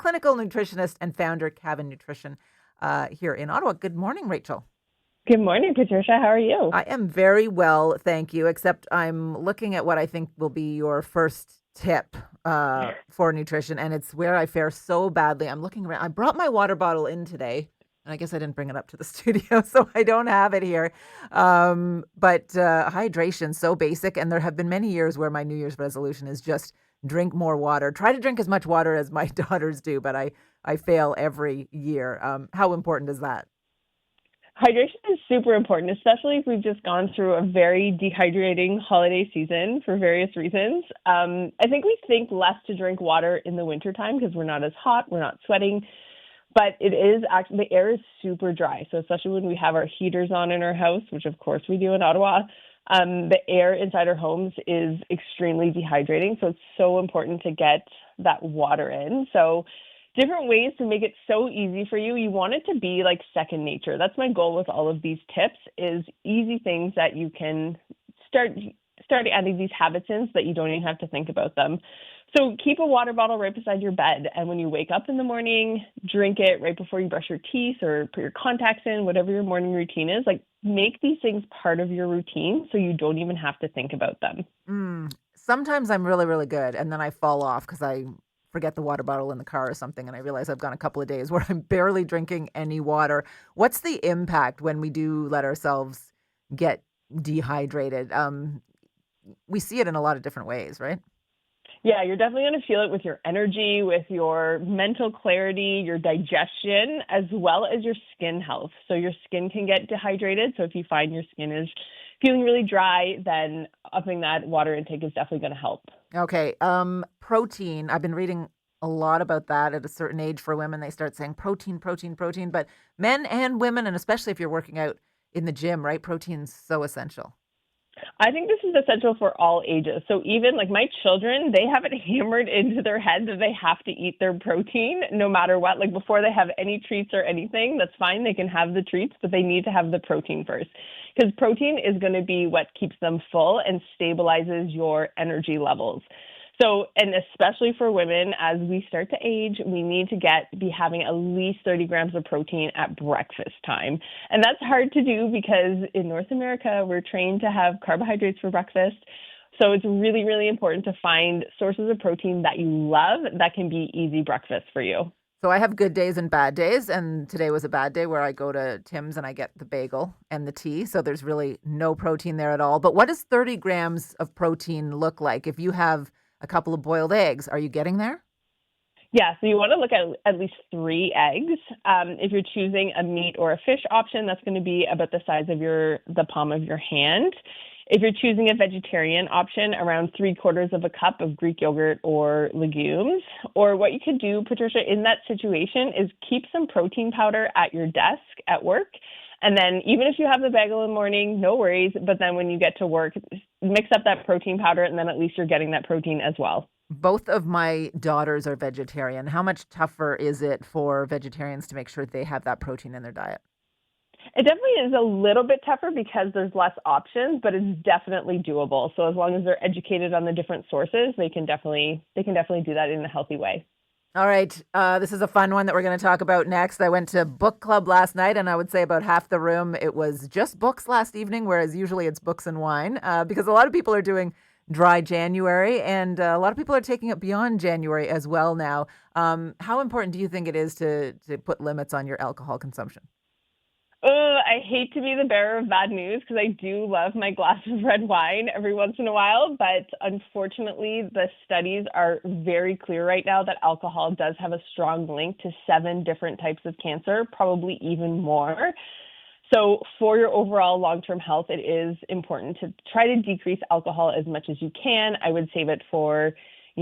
clinical nutritionist and founder, Caven Nutrition, here in Ottawa. Good morning, Rachel. Good morning, Patricia. How are you? I am very well, thank you, except I'm looking at what I think will be your first tip for nutrition, and it's where I fare so badly. I'm looking around. I brought my water bottle in today, and I guess I didn't bring it up to the studio, so I don't have it here. But hydration, so basic, and there have been many years where my New Year's resolution is just drink more water. Try to drink as much water as my daughters do, but I fail every year. How important is that? Hydration is super important, especially if we've just gone through a very dehydrating holiday season for various reasons. I think we think less to drink water in the wintertime because we're not as hot, we're not sweating, but it is actually, the air is super dry. So especially when we have our heaters on in our house, which of course we do in Ottawa, the air inside our homes is extremely dehydrating. So it's so important to get that water in. So different ways to make it so easy for you. You want it to be like second nature. That's my goal with all of these tips, is easy things that you can start adding these habits in so that you don't even have to think about them. So keep a water bottle right beside your bed. And when you wake up in the morning, drink it right before you brush your teeth or put your contacts in, whatever your morning routine is. Like, make these things part of your routine so you don't even have to think about them. Sometimes I'm really, really good, and then I fall off because I forget the water bottle in the car or something, and I realize I've gone a couple of days where I'm barely drinking any water. What's the impact when we do let ourselves get dehydrated? We see it in a lot of different ways, right? Yeah, you're definitely going to feel it with your energy, with your mental clarity, your digestion, as well as your skin health. So your skin can get dehydrated. So if you find your skin is feeling really dry, then upping that water intake is definitely going to help. Okay. Protein. I've been reading a lot about that. At a certain age for women, they start saying protein, protein, protein. But men and women, and especially if you're working out in the gym, right? Protein's so essential. I think this is essential for all ages. So even like my children, they have it hammered into their head that they have to eat their protein no matter what. Like before they have any treats or anything, that's fine. They can have the treats, but they need to have the protein first, because protein is going to be what keeps them full and stabilizes your energy levels. So, and especially for women, as we start to age, we need to be having at least 30 grams of protein at breakfast time. And that's hard to do because in North America, we're trained to have carbohydrates for breakfast. So it's really, really important to find sources of protein that you love that can be easy breakfast for you. So I have good days and bad days, and today was a bad day where I go to Tim's and I get the bagel and the tea. So there's really no protein there at all. But what does 30 grams of protein look like if you have a couple of boiled eggs? Are you getting there? Yeah, so you want to look at least 3 eggs. If you're choosing a meat or a fish option, that's going to be about the size of the palm of your hand. If you're choosing a vegetarian option, around 3/4 of a cup of Greek yogurt or legumes. Or what you could do, Patricia, in that situation is keep some protein powder at your desk at work. And then even if you have the bagel in the morning, no worries. But then when you get to work, mix up that protein powder, and then at least you're getting that protein as well. Both of my daughters are vegetarian. How much tougher is it for vegetarians to make sure they have that protein in their diet? It definitely is a little bit tougher because there's less options, but it's definitely doable. So as long as they're educated on the different sources, they can definitely do that in a healthy way. All right. This is a fun one that we're going to talk about next. I went to book club last night, and I would say about half the room, it was just books last evening, whereas usually it's books and wine, because a lot of people are doing dry January, and a lot of people are taking it beyond January as well now. How important do you think it is to put limits on your alcohol consumption? I hate to be the bearer of bad news because I do love my glass of red wine every once in a while, but unfortunately, the studies are very clear right now that alcohol does have a strong link to 7 different types of cancer, probably even more. So for your overall long-term health, it is important to try to decrease alcohol as much as you can. I would save it for,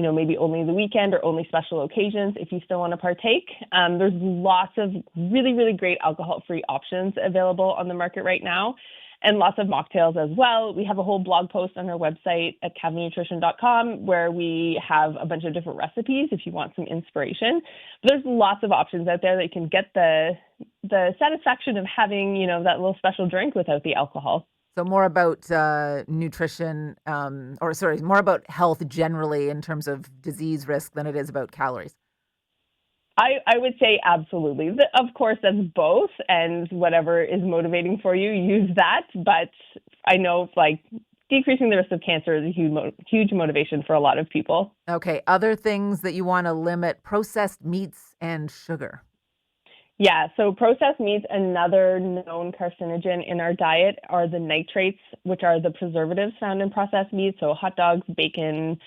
maybe only the weekend or only special occasions if you still want to partake. There's lots of really, really great alcohol-free options available on the market right now, and lots of mocktails as well. We have a whole blog post on our website at cavennutrition.com where we have a bunch of different recipes if you want some inspiration. But there's lots of options out there that you can get the satisfaction of having, that little special drink without the alcohol. So more about nutrition, more about health generally in terms of disease risk than it is about calories. I would say absolutely. Of course, that's both, and whatever is motivating for you, use that. But I know, like, decreasing the risk of cancer is a huge motivation for a lot of people. Okay, other things that you want to limit: processed meats and sugar. Yeah, so processed meats, another known carcinogen in our diet, are the nitrates, which are the preservatives found in processed meats, so hot dogs, bacon,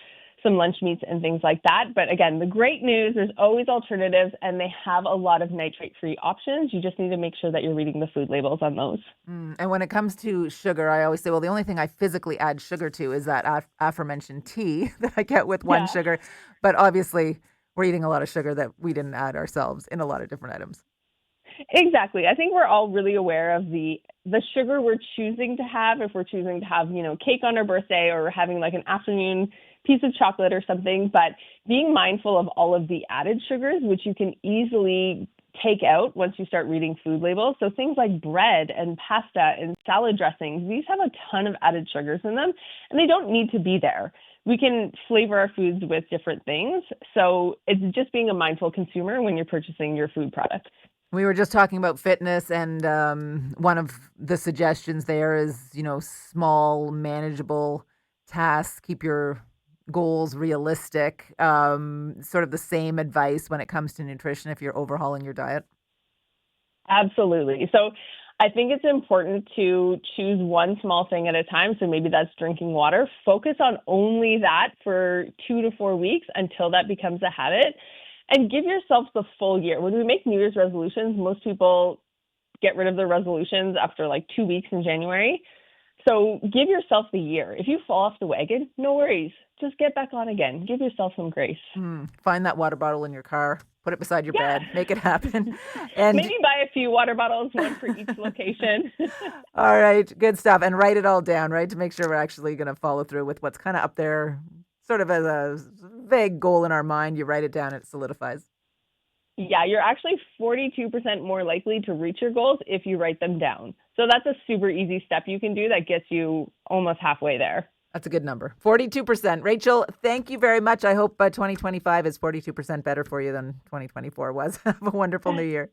some lunch meats, and things like that. But again, the great news, there's always alternatives, and they have a lot of nitrate-free options. You just need to make sure that you're reading the food labels on those. And when it comes to sugar, I always say, well, the only thing I physically add sugar to is that aforementioned tea that I get with one Yeah. sugar. But obviously, we're eating a lot of sugar that we didn't add ourselves in a lot of different items. Exactly. I think we're all really aware of the sugar we're choosing to have. If we're choosing to have, cake on our birthday, or having like an afternoon piece of chocolate or something, but being mindful of all of the added sugars, which you can easily take out once you start reading food labels. So things like bread and pasta and salad dressings, these have a ton of added sugars in them, and they don't need to be there. We can flavor our foods with different things. So it's just being a mindful consumer when you're purchasing your food products. We were just talking about fitness, and one of the suggestions there is, small, manageable tasks. Keep your goals realistic. Sort of the same advice when it comes to nutrition if you're overhauling your diet. Absolutely. So I think it's important to choose one small thing at a time. So maybe that's drinking water. Focus on only that for 2 to 4 weeks until that becomes a habit. And give yourself the full year. When we make New Year's resolutions, most people get rid of their resolutions after like 2 weeks in January. So give yourself the year. If you fall off the wagon, no worries. Just get back on again. Give yourself some grace. Find that water bottle in your car, put it beside your Yeah. bed, make it happen. And Maybe buy a few water bottles, one for each location. all right, good stuff. And write it all down, right? To make sure we're actually going to follow through with what's kind of up there, sort of as a vague goal in our mind. You write it down, it solidifies. Yeah, you're actually 42% more likely to reach your goals if you write them down. So that's a super easy step you can do that gets you almost halfway there. That's a good number. 42%. Rachel, thank you very much. I hope 2025 is 42% better for you than 2024 was. Have a wonderful new year.